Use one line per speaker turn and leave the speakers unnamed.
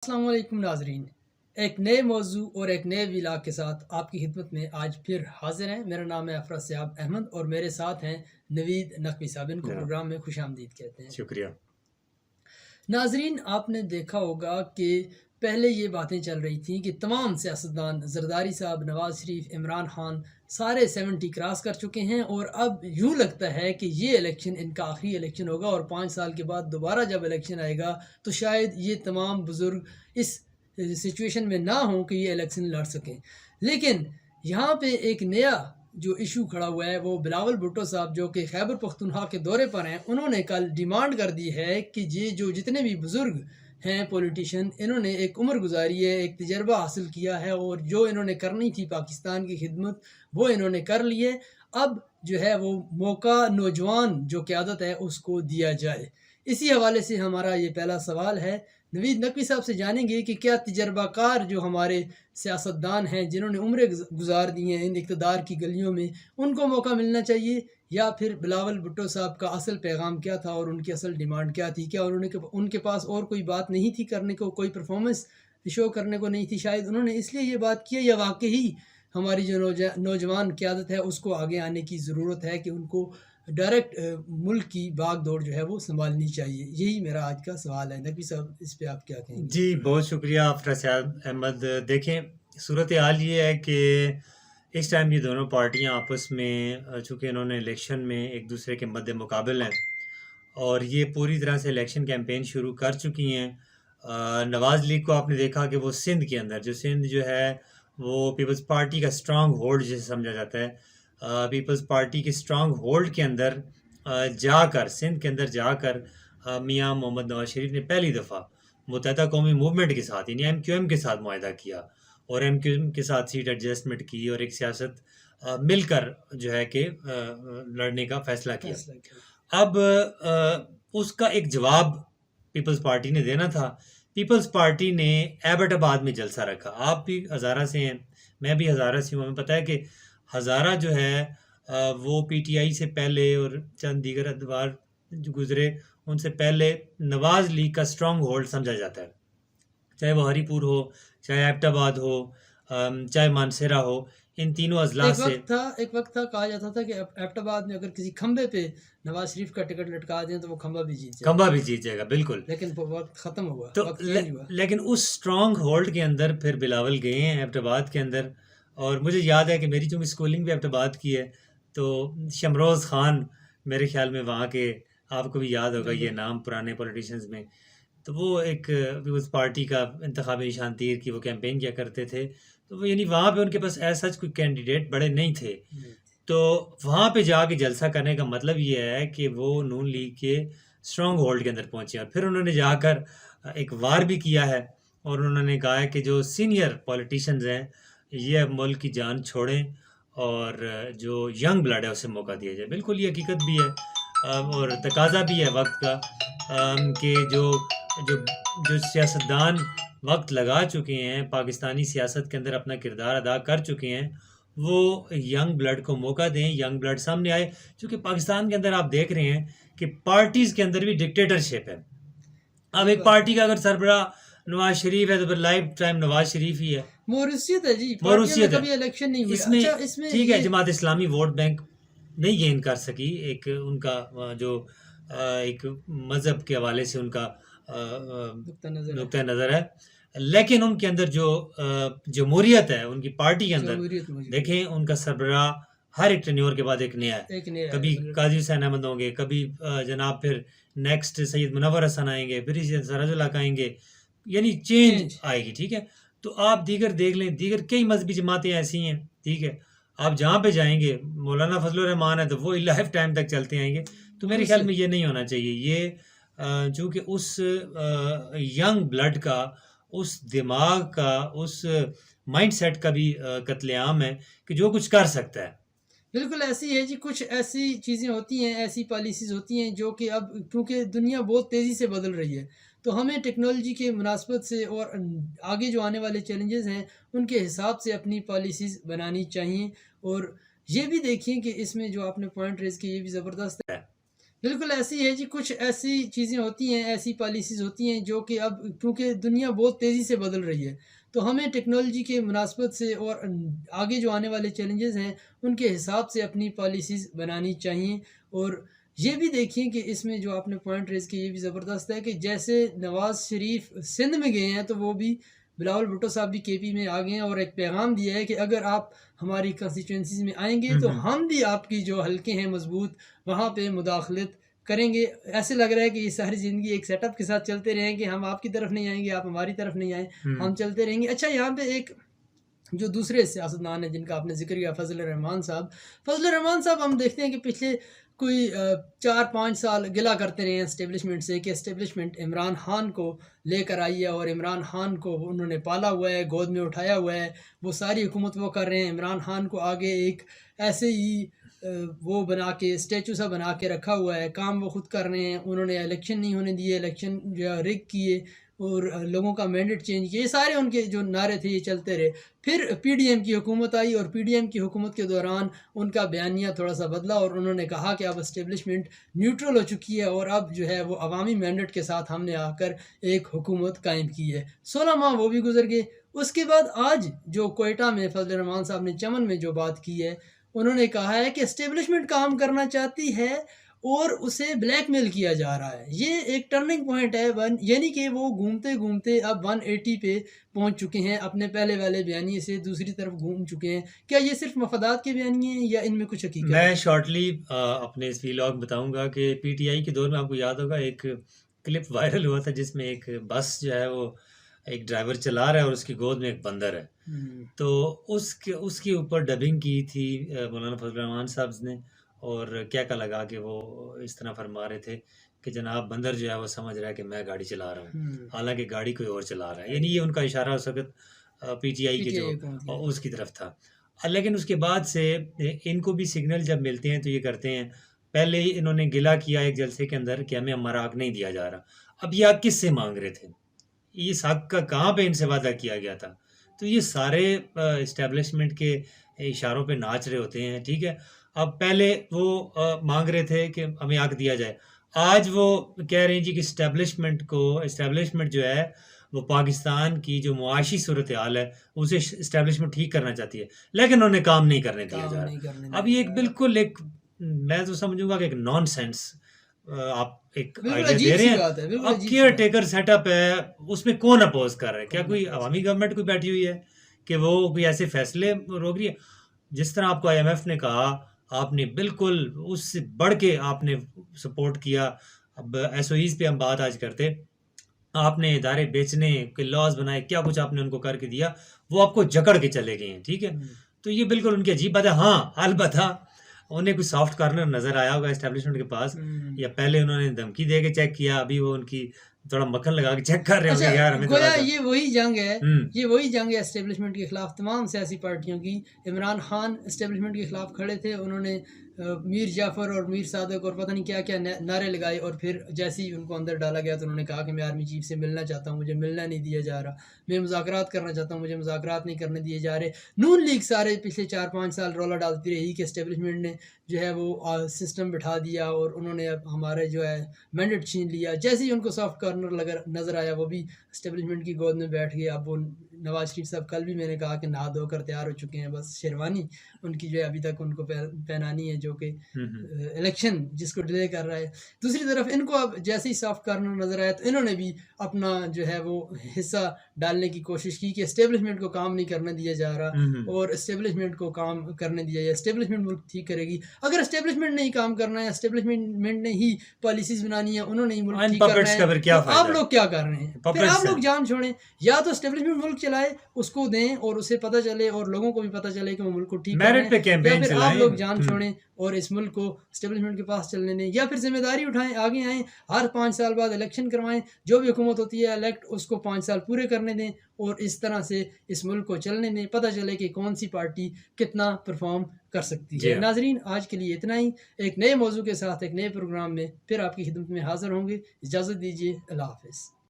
السلام علیکم ناظرین، ایک نئے موضوع اور ایک نئے ولاگ کے ساتھ آپ کی خدمت میں آج پھر حاضر ہیں۔ میرا نام ہے افراد سیاب احمد اور میرے ساتھ ہیں نوید نقوی صاحب، ان کو پروگرام میں خوش آمدید کہتے ہیں۔
شکریہ
ناظرین، آپ نے دیکھا ہوگا کہ پہلے یہ باتیں چل رہی تھیں کہ تمام سیاستدان زرداری صاحب، نواز شریف، عمران خان سارے 70 کراس کر چکے ہیں اور اب یوں لگتا ہے کہ یہ الیکشن ان کا آخری الیکشن ہوگا اور 5 سال کے بعد دوبارہ جب الیکشن آئے گا تو شاید یہ تمام بزرگ اس سچویشن میں نہ ہوں کہ یہ الیکشن لڑ سکیں۔ لیکن یہاں پہ ایک نیا جو ایشو کھڑا ہوا ہے وہ بلاول بھٹو صاحب جو کہ خیبر پختونخوا کے دورے پر ہیں، انہوں نے کل ڈیمانڈ کر دی ہے کہ یہ جو جتنے بھی بزرگ ہیں پولیٹیشین، انہوں نے ایک عمر گزاری ہے، ایک تجربہ حاصل کیا ہے اور جو انہوں نے کرنی تھی پاکستان کی خدمت وہ انہوں نے کر لی ہے۔ اب جو ہے وہ موقع نوجوان جو قیادت ہے اس کو دیا جائے۔ اسی حوالے سے ہمارا یہ پہلا سوال ہے، نوید نقوی صاحب سے جانیں گے کہ کیا تجربہ کار جو ہمارے سیاستدان ہیں جنہوں نے عمریں گزار دی ہیں ان اقتدار کی گلیوں میں، ان کو موقع ملنا چاہیے، یا پھر بلاول بھٹو صاحب کا اصل پیغام کیا تھا اور ان کی اصل ڈیمانڈ کیا تھی؟ کیا ان کے پاس اور کوئی بات نہیں تھی کرنے کو، کوئی پرفارمنس شو کرنے کو نہیں تھی؟ شاید انہوں نے اس لیے یہ بات کی ہے، یا واقعی ہماری جو نوجوان قیادت ہے اس کو آگے آنے کی ضرورت ہے کہ ان کو ڈائریکٹ ملک کی باغ دوڑ جو ہے وہ سنبھالنی چاہیے؟ یہی میرا آج کا سوال ہے۔ نقوی صاحب اس پہ آپ کیا کہیں گے؟
جی، بہت شکریہ افراد سیاب احمد۔ دیکھیں، صورتحال یہ ہے کہ اس ٹائم یہ دونوں پارٹیاں آپس میں چونکہ انہوں نے الیکشن میں ایک دوسرے کے مد مقابل ہیں اور یہ پوری طرح سے الیکشن کیمپین شروع کر چکی ہیں۔ نواز لیگ کو آپ نے دیکھا کہ وہ سندھ کے اندر سندھ جو ہے وہ پیپلز پارٹی کا اسٹرانگ ہولڈ جسے سمجھا جاتا ہے، پیپلز پارٹی کے اسٹرانگ ہولڈ کے اندر جا کر سندھ کے اندر جا کر میاں محمد نواز شریف نے پہلی دفعہ متحدہ قومی موومنٹ کے ساتھ یعنی ایم کیو ایم کے ساتھ معاہدہ کیا اور ایم کیو ایم کے ساتھ سیٹ ایڈجسٹمنٹ کی اور ایک سیاست مل کر جو ہے کہ لڑنے کا فیصلہ کیا۔ اب اس کا ایک جواب پیپلز پارٹی نے دینا تھا۔ پیپلز پارٹی نے ایبٹ آباد میں جلسہ رکھا۔ آپ بھی ہزارہ سے ہیں، میں بھی ہزارہ سے ہوں، ہمیں پتہ ہے کہ ہزارہ جو ہے وہ پی ٹی آئی سے پہلے اور چند دیگر ادوار جو گزرے ان سے پہلے نواز لیگ کا اسٹرانگ ہولڈ سمجھا جاتا ہے، چاہے وہ ہری پور ہو، چاہے ایبٹ آباد ہو، چاہے مانسیرا ہو، ان تینوں اضلاع سے
ایک وقت تھا کہا جاتا تھا کہ ایبٹ آباد میں اگر کسی کھمبے پہ نواز شریف کا ٹکٹ لٹکا دیں تو وہ کھمبا بھی جیت جائے گا۔
بالکل،
لیکن وقت ختم ہوا
تو لیکن اس اسٹرانگ ہولڈ کے اندر پھر بلاول گئے ہیں ایبٹ آباد کے اندر، اور مجھے یاد ہے کہ میری چونکہ اسکولنگ بھی ایبٹ آباد کی ہے تو شمروز خان میرے خیال میں وہاں کے، آپ کو بھی یاد ہوگا یہ نام پرانے پولیٹیشنز میں، تو وہ ایک پیپلز پارٹی کا انتخابی نشان تیر کی وہ کیمپین کیا کرتے تھے، تو وہ یعنی وہاں پہ ان کے پاس ایسا کوئی کینڈیڈیٹ بڑے نہیں تھے، تو وہاں پہ جا کے جلسہ کرنے کا مطلب یہ ہے کہ وہ نون لیگ کے اسٹرانگ ہولڈ کے اندر پہنچے اور پھر انہوں نے جا کر ایک وار بھی کیا ہے اور انہوں نے کہا ہے کہ جو سینئر پولیٹیشنز ہیں یہ اب ملک کی جان چھوڑیں اور جو ینگ بلڈ ہے اسے موقع دیا جائے۔ بالکل یہ حقیقت بھی ہے اور تقاضا بھی ہے وقت کا کہ جو سیاستدان وقت لگا چکے ہیں، پاکستانی سیاست کے اندر اپنا کردار ادا کر چکے ہیں، وہ ینگ بلڈ کو موقع دیں، ینگ بلڈ سامنے آئے، چونکہ پاکستان کے اندر آپ دیکھ رہے ہیں کہ پارٹیز کے اندر بھی ڈکٹیٹرشپ ہے۔ اب ایک پارٹی کا اگر سربراہ نواز شریف ہے تو پھر لائف ٹائم نواز شریف ہی ہے،
موروثیت ہے جی،
موروثیت ہے۔
کبھی الیکشن نہیں ہوئی
اس میں ٹھیک ہے جماعت اسلامی ووٹ بینک نہیں گین کر سکی، ایک ان کا جو ایک مذہب کے حوالے سے ان کا نقطہ نظر ہے، لیکن ان کے اندر جو جمہوریت ہے ان کی پارٹی کے اندر دیکھیں ان کا سربراہ ہر ایک ٹینیور کے بعد ایک نیا ہے، کبھی قاضی حسین احمد ہوں گے، کبھی جناب پھر نیکسٹ سید منور حسن آئیں گے، پھر سراج الحق آئیں گے، یعنی چینج آئے گی۔ ٹھیک ہے، تو آپ دیگر دیکھ لیں، دیگر کئی مذہبی جماعتیں ایسی ہیں، ٹھیک ہے، آپ جہاں پہ جائیں گے مولانا فضل الرحمان ہے تو وہ لائف ٹائم تک چلتے آئیں گے، تو میرے خیال میں یہ نہیں ہونا چاہیے۔ یہ چونکہ اس ینگ بلڈ کا، اس دماغ کا، اس مائنڈ سیٹ کا بھی قتل عام ہے کہ جو کچھ کر سکتا ہے۔
بالکل ایسی ہے جی، کچھ ایسی چیزیں ہوتی ہیں، ایسی پالیسیز ہوتی ہیں جو کہ اب کیونکہ دنیا بہت تیزی سے بدل رہی ہے تو ہمیں ٹیکنالوجی کے مناسبت سے اور آگے جو آنے والے چیلنجز ہیں ان کے حساب سے اپنی پالیسیز بنانی چاہیے۔ اور یہ بھی دیکھیں کہ اس میں جو آپ نے پوائنٹ ریز کیا یہ بھی زبردست ہے بالکل ایسی ہے جی، کچھ ایسی چیزیں ہوتی ہیں، ایسی پالیسیز ہوتی ہیں جو کہ اب کیونکہ دنیا بہت تیزی سے بدل رہی ہے، تو ہمیں ٹیکنالوجی کے مناسبت سے اور آگے جو آنے والے چیلنجز ہیں ان کے حساب سے اپنی پالیسیز بنانی چاہیے۔ اور یہ بھی دیکھیں کہ اس میں جو آپ نے پوائنٹ ریز کیا یہ بھی زبردست ہے کہ جیسے نواز شریف سندھ میں گئے ہیں تو وہ بھی بلاول بھٹو صاحب بھی کے پی میں آ گئے ہیں اور ایک پیغام دیا ہے کہ اگر آپ ہماری کنسٹیچوئنسیز میں آئیں گے تو ہم بھی آپ کی جو حلقے ہیں مضبوط وہاں پہ مداخلت کریں گے۔ ایسے لگ رہا ہے کہ یہ ساری زندگی ایک سیٹ اپ کے ساتھ چلتے رہیں کہ ہم آپ کی طرف نہیں آئیں گے، آپ ہماری طرف نہیں آئیں، ہم چلتے رہیں گے۔ اچھا، یہاں پہ ایک جو دوسرے سیاستدان ہیں جن کا آپ نے ذکر کیا، فضل الرحمان صاحب ہم دیکھتے ہیں کہ پچھلے کوئی 4-5 سال گلا کرتے رہے ہیں اسٹیبلشمنٹ سے کہ اسٹیبلشمنٹ عمران خان کو لے کر آئی ہے اور عمران خان کو انہوں نے پالا ہوا ہے، گود میں اٹھایا ہوا ہے، وہ ساری حکومت وہ کر رہے ہیں، عمران خان کو آگے ایک ایسے ہی وہ بنا کے اسٹیچو سا بنا کے رکھا ہوا ہے، کام وہ خود کر رہے ہیں، انہوں نے الیکشن نہیں ہونے دیے، الیکشن جو ہے رگ کیے اور لوگوں کا مینڈیٹ چینج کیا، یہ سارے ان کے جو نعرے تھے یہ چلتے رہے۔ پھر پی ڈی ایم کی حکومت آئی اور پی ڈی ایم کی حکومت کے دوران ان کا بیانیہ تھوڑا سا بدلا اور انہوں نے کہا کہ اب اسٹیبلشمنٹ نیوٹرل ہو چکی ہے اور اب جو ہے وہ عوامی مینڈیٹ کے ساتھ ہم نے آ کر ایک حکومت قائم کی ہے۔ 16 ماہ وہ بھی گزر گئے۔ اس کے بعد آج جو کوئٹہ میں فضل الرحمان صاحب نے چمن میں جو بات کی ہے، انہوں نے کہا ہے کہ اسٹیبلشمنٹ کام کرنا چاہتی ہے اور اسے بلیک میل کیا جا رہا ہے۔ یہ ایک ٹرننگ پوائنٹ ہے، یعنی کہ وہ گھومتے گھومتے اب 180 پہ پہنچ چکے ہیں، اپنے پہلے والے بیانیے سے دوسری طرف گھوم چکے ہیں۔ کیا یہ صرف مفادات کے بیانیے ہیں یا ان میں کچھ حقیقت ہے؟
میں شارٹلی اپنے اس ویلاگ بتاؤں گا کہ پی ٹی آئی کے دور میں آپ کو یاد ہوگا ایک کلپ وائرل ہوا تھا جس میں ایک بس جو ہے وہ ایک ڈرائیور چلا رہا ہے اور اس کی گود میں ایک بندر ہے، تو اس کے اوپر ڈبنگ کی تھی مولانا فضل الرحمان صاحب نے، اور کیا لگا کہ وہ اس طرح فرما رہے تھے کہ جناب بندر جو ہے وہ سمجھ رہا ہے کہ میں گاڑی چلا رہا ہوں، حالانکہ گاڑی کوئی اور چلا رہا ہے، یعنی یہ ان کا اشارہ اس وقت پی ٹی آئی کے جو اس کی طرف تھا۔ لیکن اس کے بعد سے ان کو بھی سگنل جب ملتے ہیں تو یہ کرتے ہیں، پہلے ہی انہوں نے گلا کیا ایک جلسے کے اندر کہ ہمیں ہمارا حق نہیں دیا جا رہا، اب یہ حق کس سے مانگ رہے تھے، اس حق کا کہاں پہ ان سے وعدہ کیا گیا تھا؟ تو یہ سارے اسٹیبلشمنٹ کے اشاروں پہ ناچ رہے ہوتے ہیں، ٹھیک ہے۔ اب پہلے وہ مانگ رہے تھے کہ ہمیں حق دیا جائے، آج وہ کہہ رہے ہیں جی کہ اسٹیبلشمنٹ جو ہے وہ پاکستان کی جو معاشی صورتحال ہے اسے اسٹیبلشمنٹ ٹھیک کرنا چاہتی ہے، لیکن انہوں نے کام نہیں کرنے دیا جا رہا۔ اب یہ ایک بالکل ایک میں تو سمجھوں گا کہ ایک نان سینس آپ ایک آئیڈیا دے رہے ہیں۔ اب کیئر ٹیکر سیٹ اپ ہے، اس میں کون اپوز کر رہا ہے؟ کیا کوئی عوامی گورنمنٹ کوئی بیٹھی ہوئی ہے کہ وہ کوئی ایسے فیصلے روک رہی ہے؟ جس طرح آپ کو آئی ایم ایف نے کہا، آپ نے بالکل اس سے بڑھ کے آپ نے سپورٹ کیا۔ اب ایس او ایز پہ ہم بات آج کرتے، آپ نے ادارے بیچنے کے لاز بنائے، کیا کچھ آپ نے ان کو کر کے دیا، وہ آپ کو جکڑ کے چلے گئے ہیں، ٹھیک ہے۔ تو یہ بالکل ان کی عجیب بات ہے۔ ہاں البتہ انہیں کوئی سافٹ کارنر نظر آیا ہوگا اسٹیبلشمنٹ کے پاس، یا پہلے انہوں نے دھمکی دے کے چیک کیا، ابھی وہ ان کی تھوڑا مکھن لگا کے چیک کر رہے ہوں گے یار ہمیں
گویا یہ وہی جنگ ہے اسٹیبلشمنٹ کے خلاف تمام سیاسی پارٹیوں کی۔ عمران خان اسٹیبلشمنٹ کے خلاف کھڑے تھے، انہوں نے میر جعفر اور میر صادق اور پتہ نہیں کیا کیا نعرے لگائے، اور پھر جیسے ہی ان کو اندر ڈالا گیا تو انہوں نے کہا کہ میں آرمی چیف سے ملنا چاہتا ہوں، مجھے ملنا نہیں دیا جا رہا، میں مذاکرات کرنا چاہتا ہوں، مجھے مذاکرات نہیں کرنے دیے جا رہے۔ نون لیگ سارے پچھلے 4-5 سال رولا ڈالتی رہی کہ اسٹیبلشمنٹ نے جو ہے وہ سسٹم بٹھا دیا اور انہوں نے اب ہمارے جو ہے مینڈیٹ چھین لیا۔ جیسے ہی ان کو سافٹ کارنر نظر آیا وہ بھی اسٹیبلشمنٹ کی گود میں بیٹھ گئے۔ اب وہ نواز شریف صاحب کل بھی میں نے کہا کہ نہا دھو کر تیار ہو چکے ہیں، بس شیروانی ان کی جو ہے ابھی تک ان کو پہنانی ہے، جو کہ الیکشن جس کو ڈیلے کر رہا ہے۔ دوسری طرف ان کو اب جیسے ہی سافٹ کارنر نظر آیا تو انہوں نے بھی اپنا جو ہے وہ حصہ ڈالنے کی کوشش کی کہ اسٹیبلشمنٹ کو کام نہیں کرنے دیا جا رہا اور اسٹیبلشمنٹ کو کام کرنے دیا جائے، اسٹیبلشمنٹ ملک ٹھیک کرے گی۔ اگر اسٹیبلشمنٹ نے ہی کام کرنا ہے، اسٹیبلشمنٹ نے ہی پالیسیز بنانی ہے، انہوں نے ہی ملک ٹھیک کرنا ہے، تو آپ لوگ کیا کر رہے ہیں؟ پھر آپ لوگ جان چھوڑیں، یا تو اسٹیبلشمنٹ ملک چلائے، اس کو دیں اور اسے پتہ چلے اور لوگوں کو بھی پتہ چلے کہ وہ ملک کو ٹھیک کر رہے ہیں، یا پھر آپ لوگ جان چھوڑیں اور اس ملک کو اسٹیبلشمنٹ کے پاس چلنے دیں، یا پھر ذمہ داری اٹھائیں، آگے آئیں، ہر 5 سال بعد الیکشن کروائیں، جو بھی حکومت ہوتی ہے الیکٹ اس کو 5 سال پورے کرنے دیں اور اس طرح سے اس ملک کو چلنے دیں، پتہ چلے کہ کون سی پارٹی کتنا پرفارم کر سکتی ہے۔ ناظرین آج کے لیے اتنا ہی، ایک نئے موضوع کے ساتھ ایک نئے پروگرام میں پھر آپ کی خدمت میں حاضر ہوں گے۔ اجازت دیجیے، اللہ حافظ۔